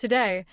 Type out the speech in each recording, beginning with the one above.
Today,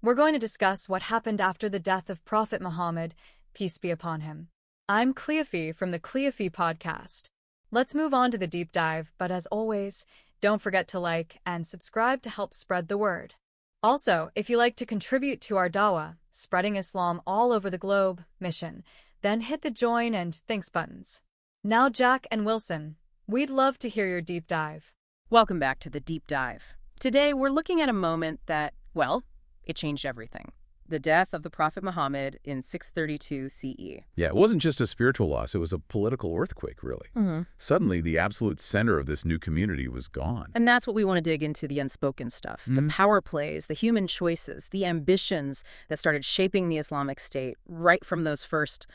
we're going to discuss what happened after the death of Prophet Muhammad, peace be upon him. I'm Cleofe from the Cleofe podcast. Let's move on to the deep dive, but as always, don't forget to like and subscribe to help spread the word. Also, if you like to contribute to our dawah, spreading Islam all over the globe, mission, then hit the join and thanks buttons. Now, Jack and Wilson, we'd love to hear your deep dive. Welcome back to the Deep Dive. Today, we're looking at a moment that, well, it changed everything. The death of the Prophet Muhammad in 632 CE. Yeah, it wasn't just a spiritual loss, it was a political earthquake, really. Suddenly, the absolute center of this new community was gone. And that's what we want to dig into, the unspoken stuff. The power plays, the human choices, the ambitions that started shaping the Islamic State right from those first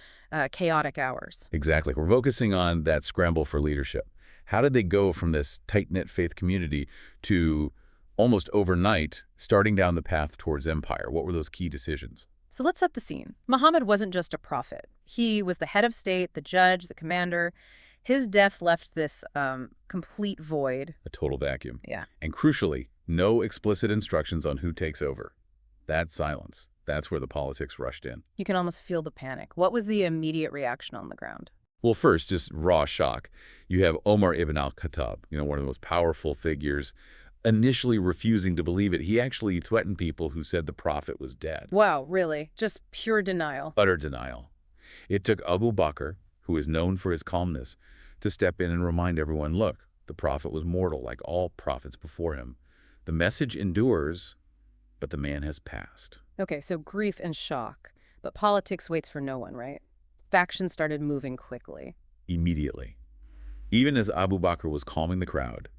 chaotic hours. Exactly. We're focusing on that scramble for leadership. How did they go from this tight-knit faith community to almost overnight starting down the path towards empire? What were those key decisions? So let's set the scene. Muhammad wasn't just a prophet. He was the head of state, the judge, the commander. His death left this complete void. A total vacuum. Yeah. And crucially, no explicit instructions on who takes over. That silence. That's where the politics rushed in. You can almost feel the panic. What was the immediate reaction on the ground? Well, first, just raw shock. You have Omar ibn al-Khattab, one of the most powerful figures, initially refusing to believe it. He actually threatened people who said the prophet was dead. Wow, really? Just pure denial. Utter denial. It took Abu Bakr, who is known for his calmness, to step in and remind everyone, look, the prophet was mortal like all prophets before him. The message endures, but the man has passed. Okay, so grief and shock. But politics waits for no one, right? Factions started moving quickly. Immediately. Even as Abu Bakr was calming the crowd,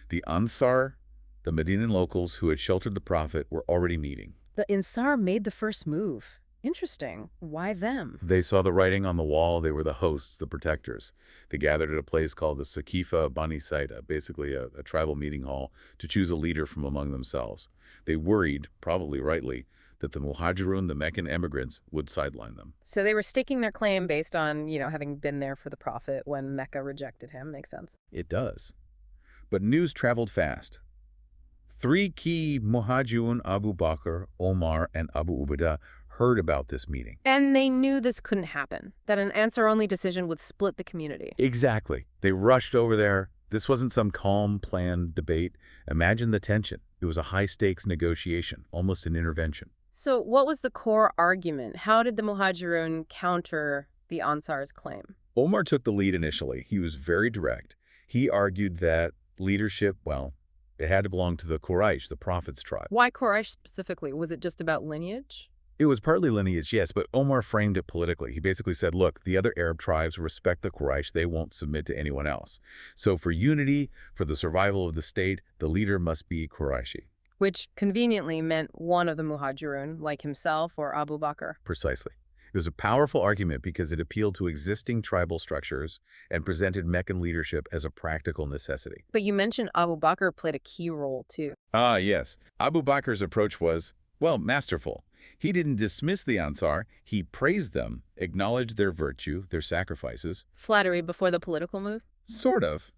the Ansar, the Medinan locals who had sheltered the prophet, were already meeting. The Ansar made the first move. Interesting. Why them? They saw the writing on the wall. They were the hosts, the protectors. They gathered at a place called the Saqifah Bani Saida, basically a tribal meeting hall, to choose a leader from among themselves. They worried, probably rightly, that the Muhajirun, the Meccan immigrants, would sideline them. So they were staking their claim based on, having been there for the prophet when Mecca rejected him. Makes sense. It does. But news traveled fast. 3 key Muhajirun, Abu Bakr, Omar, and Abu Ubaidah, heard about this meeting. And they knew this couldn't happen, that an Ansar-only decision would split the community. Exactly. They rushed over there. This wasn't some calm, planned debate. Imagine the tension. It was a high-stakes negotiation, almost an intervention. So what was the core argument? How did the Muhajirun counter the Ansar's claim? Omar took the lead initially. He was very direct. He argued that leadership, well, it had to belong to the Quraysh, the prophet's tribe. Why Quraysh specifically? Was it just about lineage? It was partly lineage, yes, but Omar framed it politically. He basically said, look, the other Arab tribes respect the Quraysh. They won't submit to anyone else. So for unity, for the survival of the state, the leader must be Qurayshi. Which conveniently meant one of the Muhajirun, like himself or Abu Bakr. Precisely. It was a powerful argument because it appealed to existing tribal structures and presented Meccan leadership as a practical necessity. But you mentioned Abu Bakr played a key role, too. Ah, yes. Abu Bakr's approach was, well, masterful. He didn't dismiss the Ansar. He praised them, acknowledged their virtue, their sacrifices. Flattery before the political move? Sort of.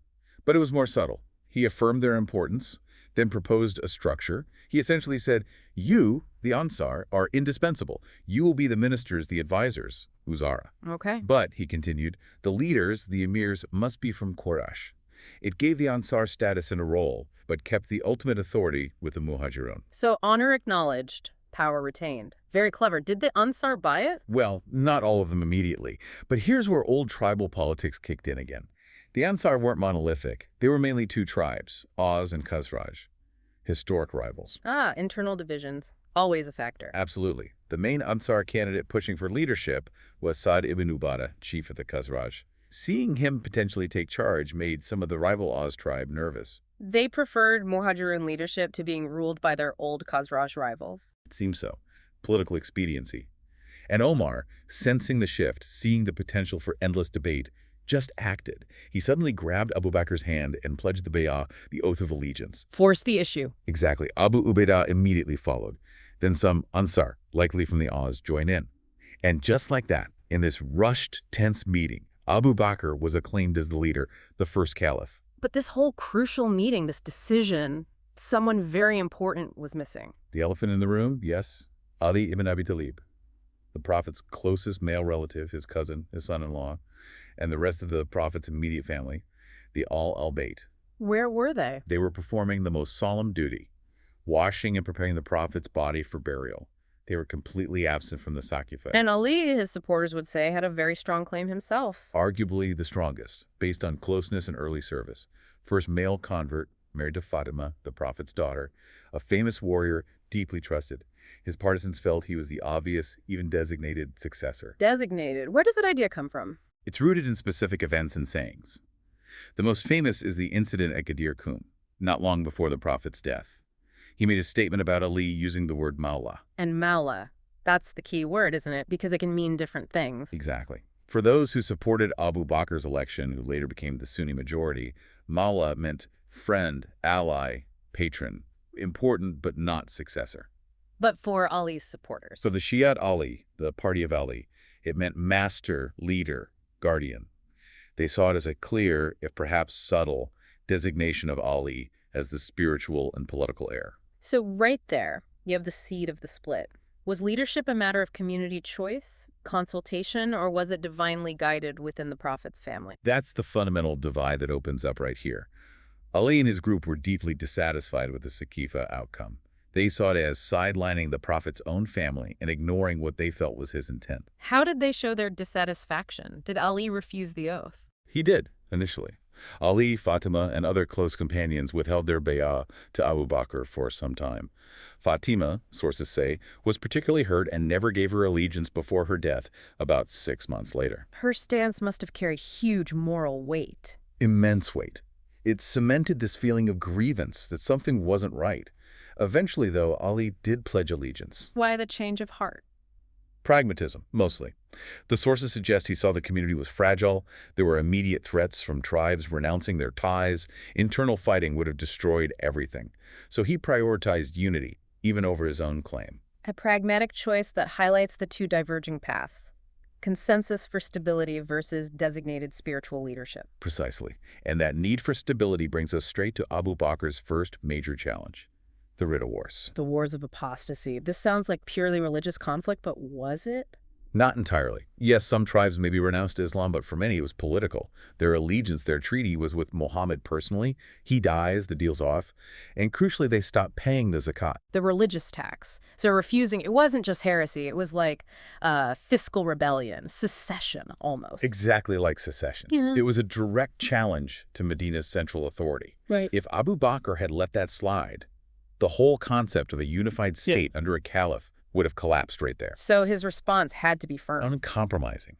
But it was more subtle. He affirmed their importance, then proposed a structure. He essentially said, you, the Ansar, are indispensable. You will be the ministers, the advisors, Uzara. Okay. But, he continued, the leaders, the emirs, must be from Quraysh. It gave the Ansar status and a role, but kept the ultimate authority with the Muhajirun. So honor acknowledged, power retained. Very clever. Did the Ansar buy it? Well, not all of them immediately. But here's where old tribal politics kicked in again. The Ansar weren't monolithic. They were mainly 2 tribes, Aus and Khazraj, historic rivals. Ah, internal divisions. Always a factor. Absolutely. The main Ansar candidate pushing for leadership was Sa'd ibn Ubadah, chief of the Khazraj. Seeing him potentially take charge made some of the rival Aus tribe nervous. They preferred Muhajirun leadership to being ruled by their old Khazraj rivals. It seems so. Political expediency. And Omar, sensing the shift, seeing the potential for endless debate, just acted. He suddenly grabbed Abu Bakr's hand and pledged the bay'ah, the oath of allegiance. Forced the issue. Exactly. Abu Ubaidah immediately followed. Then some Ansar, likely from the Aus, joined in. And just like that, in this rushed, tense meeting, Abu Bakr was acclaimed as the leader, the first caliph. But this whole crucial meeting, this decision, someone very important was missing. The elephant in the room, yes, Ali ibn Abi Talib, the Prophet's closest male relative, his cousin, his son-in-law, and the rest of the Prophet's immediate family, the Al-Bayt. Where were they? They were performing the most solemn duty, washing and preparing the Prophet's body for burial. They were completely absent from the Saqifah. And Ali, his supporters would say, had a very strong claim himself. Arguably the strongest, based on closeness and early service. First male convert, married to Fatima, the Prophet's daughter, a famous warrior, deeply trusted. His partisans felt he was the obvious, even designated successor. Designated. Where does that idea come from? It's rooted in specific events and sayings. The most famous is the incident at Ghadir Khumm, not long before the Prophet's death. He made a statement about Ali using the word Mawla. And Mawla. That's the key word, isn't it? Because it can mean different things. Exactly. For those who supported Abu Bakr's election, who later became the Sunni majority, Mawla meant friend, ally, patron, important but not successor. But for Ali's supporters. So the Shi'at Ali, the party of Ali, it meant master, leader, guardian. They saw it as a clear, if perhaps subtle, designation of Ali as the spiritual and political heir. So right there, you have the seed of the split. Was leadership a matter of community choice, consultation, or was it divinely guided within the Prophet's family? That's the fundamental divide that opens up right here. Ali and his group were deeply dissatisfied with the Saqifah outcome. They saw it as sidelining the Prophet's own family and ignoring what they felt was his intent. How did they show their dissatisfaction? Did Ali refuse the oath? He did, initially. Ali, Fatima, and other close companions withheld their bay'ah to Abu Bakr for some time. Fatima, sources say, was particularly hurt and never gave her allegiance before her death, about 6 months later. Her stance must have carried huge moral weight. Immense weight. It cemented this feeling of grievance that something wasn't right. Eventually, though, Ali did pledge allegiance. Why the change of heart? Pragmatism, mostly. The sources suggest he saw the community was fragile. There were immediate threats from tribes renouncing their ties. Internal fighting would have destroyed everything. So he prioritized unity, even over his own claim. A pragmatic choice that highlights the two diverging paths. Consensus for stability versus designated spiritual leadership. Precisely. And that need for stability brings us straight to Abu Bakr's first major challenge. The Ridda Wars. The Wars of Apostasy. This sounds like purely religious conflict, but was it? Not entirely. Yes, some tribes maybe renounced Islam, but for many it was political. Their allegiance, their treaty was with Muhammad personally. He dies, the deal's off. And crucially, they stopped paying the zakat. The religious tax. So refusing, it wasn't just heresy. It was like fiscal rebellion, secession almost. Exactly like secession. Yeah. It was a direct challenge to Medina's central authority. Right. If Abu Bakr had let that slide, the whole concept of a unified state under a caliph would have collapsed right there. So his response had to be firm. Uncompromising.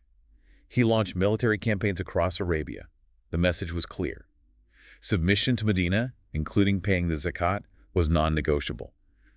He launched military campaigns across Arabia. The message was clear. Submission to Medina, including paying the zakat, was non-negotiable.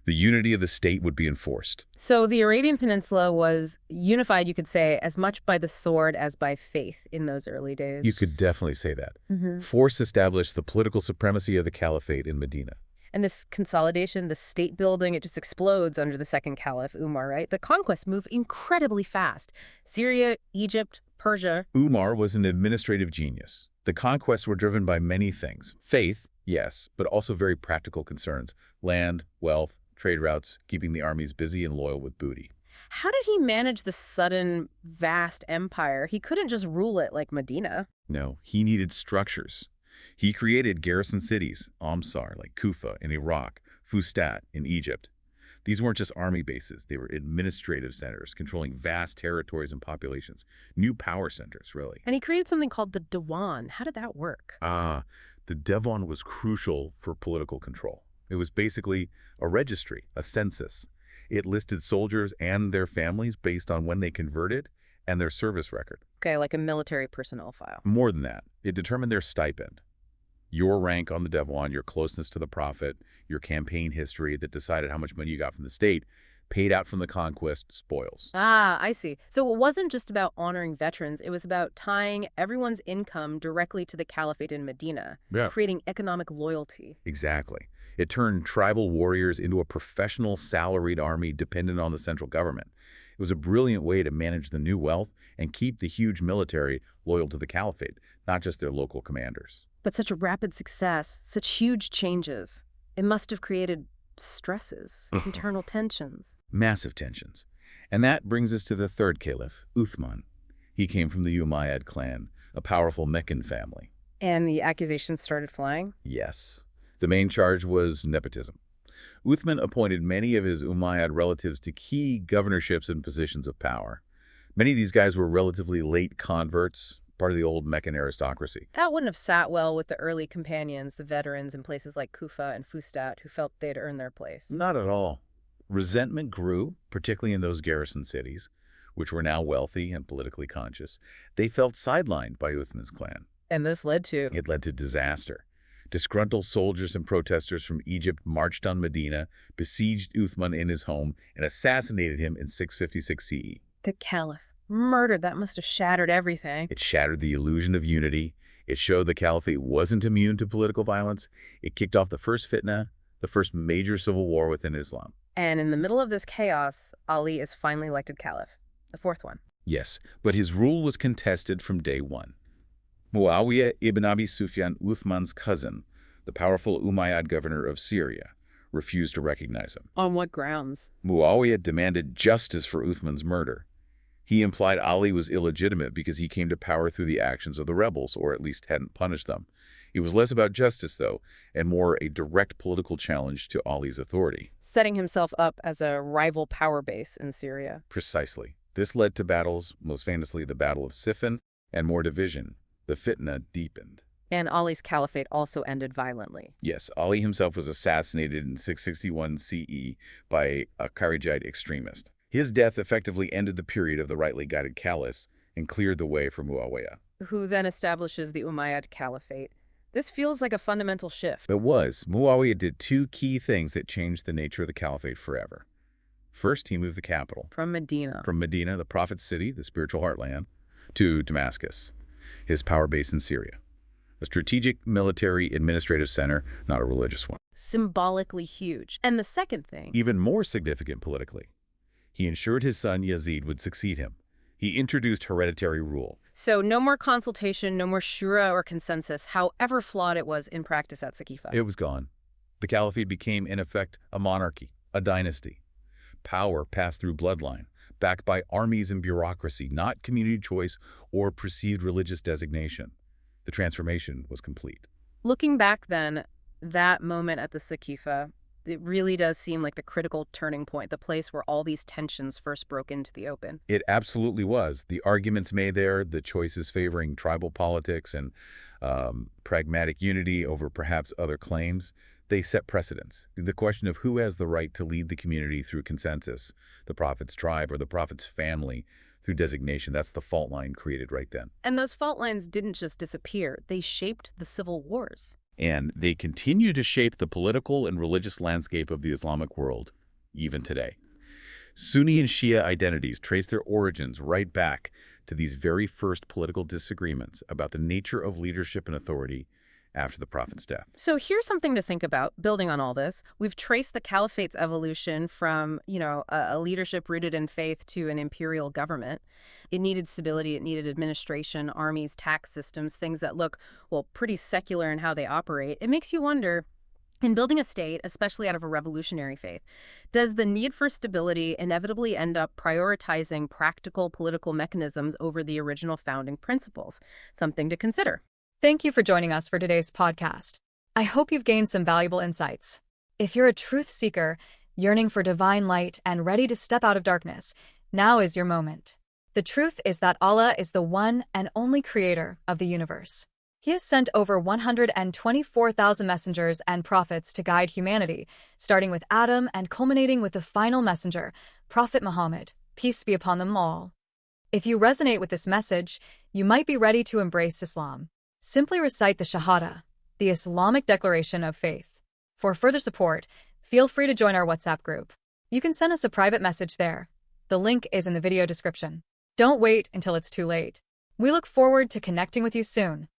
The unity of the state would be enforced. So the Arabian Peninsula was unified, you could say, as much by the sword as by faith in those early days. You could definitely say that. Mm-hmm. Force established the political supremacy of the Caliphate in Medina. And this consolidation, the state building, it just explodes under the second Caliph, Umar, right? The conquests move incredibly fast. Syria, Egypt, Persia. Umar was an administrative genius. The conquests were driven by many things. Faith, yes, but also very practical concerns. Land, wealth, trade routes, keeping the armies busy and loyal with booty. How did he manage the sudden, vast empire? He couldn't just rule it like Medina. No, he needed structures. He created garrison cities, Ansar, like Kufa in Iraq, Fustat in Egypt. These weren't just army bases. They were administrative centers controlling vast territories and populations. New power centers, really. And he created something called the Diwan. How did that work? The Diwan was crucial for political control. It was basically a registry, a census. It listed soldiers and their families based on when they converted and their service record. Okay, like a military personnel file. More than that, it determined their stipend. Your rank on the Diwan, your closeness to the Prophet, your campaign history that decided how much money you got from the state, paid out from the conquest spoils. Ah, I see. So it wasn't just about honoring veterans. It was about tying everyone's income directly to the Caliphate in Medina, creating economic loyalty. Exactly. It turned tribal warriors into a professional salaried army dependent on the central government. It was a brilliant way to manage the new wealth and keep the huge military loyal to the Caliphate, not just their local commanders. But such a rapid success, such huge changes. It must have created stresses, internal tensions. Massive tensions. And that brings us to the third caliph, Uthman. He came from the Umayyad clan, a powerful Meccan family. And the accusations started flying? Yes. The main charge was nepotism. Uthman appointed many of his Umayyad relatives to key governorships and positions of power. Many of these guys were relatively late converts, part of the old Meccan aristocracy. That wouldn't have sat well with the early companions, the veterans in places like Kufa and Fustat, who felt they'd earned their place. Not at all. Resentment grew, particularly in those garrison cities, which were now wealthy and politically conscious. They felt sidelined by Uthman's clan. And this led to? It led to disaster. Disgruntled soldiers and protesters from Egypt marched on Medina, besieged Uthman in his home, and assassinated him in 656 CE. The Caliph. Murdered. That must have shattered everything. It shattered the illusion of unity. It showed the Caliphate wasn't immune to political violence. It kicked off the first fitna, the first major civil war within Islam. And in the middle of this chaos, Ali is finally elected Caliph. The fourth one. Yes, but his rule was contested from day one. Muawiyah ibn Abi Sufyan, Uthman's cousin, the powerful Umayyad governor of Syria, refused to recognize him. On what grounds? Muawiyah demanded justice for Uthman's murder. He implied Ali was illegitimate because he came to power through the actions of the rebels, or at least hadn't punished them. It was less about justice, though, and more a direct political challenge to Ali's authority. Setting himself up as a rival power base in Syria. Precisely. This led to battles, most famously the Battle of Siffin, and more division. The fitna deepened. And Ali's caliphate also ended violently. Yes, Ali himself was assassinated in 661 CE by a Kharijite extremist. His death effectively ended the period of the rightly guided caliphs and cleared the way for Muawiyah, who then establishes the Umayyad Caliphate. This feels like a fundamental shift. It was. Muawiyah did two key things that changed the nature of the Caliphate forever. First, he moved the capital. From Medina, the prophet's city, the spiritual heartland, to Damascus, his power base in Syria. A strategic, military, administrative center, not a religious one. Symbolically huge. And the second thing, even more significant politically, he ensured his son Yazid would succeed him. He introduced hereditary rule. So no more consultation, no more shura or consensus, however flawed it was in practice at Saqifah. It was gone. The Caliphate became, in effect, a monarchy, a dynasty. Power passed through bloodline, backed by armies and bureaucracy, not community choice or perceived religious designation. The transformation was complete. Looking back then, that moment at the Saqifah, it really does seem like the critical turning point, the place where all these tensions first broke into the open. It absolutely was. The arguments made there, the choices favoring tribal politics and pragmatic unity over perhaps other claims, they set precedents. The question of who has the right to lead the community through consensus, the prophet's tribe or the prophet's family through designation, that's the fault line created right then. And those fault lines didn't just disappear, they shaped the civil wars. And they continue to shape the political and religious landscape of the Islamic world, even today. Sunni and Shia identities trace their origins right back to these very first political disagreements about the nature of leadership and authority after the Prophet's death. So here's something to think about, building on all this. We've traced the Caliphate's evolution from, a leadership rooted in faith to an imperial government. It needed stability, it needed administration, armies, tax systems, things that look, pretty secular in how they operate. It makes you wonder, in building a state, especially out of a revolutionary faith, does the need for stability inevitably end up prioritizing practical political mechanisms over the original founding principles? Something to consider. Thank you for joining us for today's podcast. I hope you've gained some valuable insights. If you're a truth seeker, yearning for divine light and ready to step out of darkness, now is your moment. The truth is that Allah is the one and only creator of the universe. He has sent over 124,000 messengers and prophets to guide humanity, starting with Adam and culminating with the final messenger, Prophet Muhammad, peace be upon them all. If you resonate with this message, you might be ready to embrace Islam. Simply recite the Shahada, the Islamic declaration of faith. For further support, feel free to join our WhatsApp group. You can send us a private message there. The link is in the video description. Don't wait until it's too late. We look forward to connecting with you soon.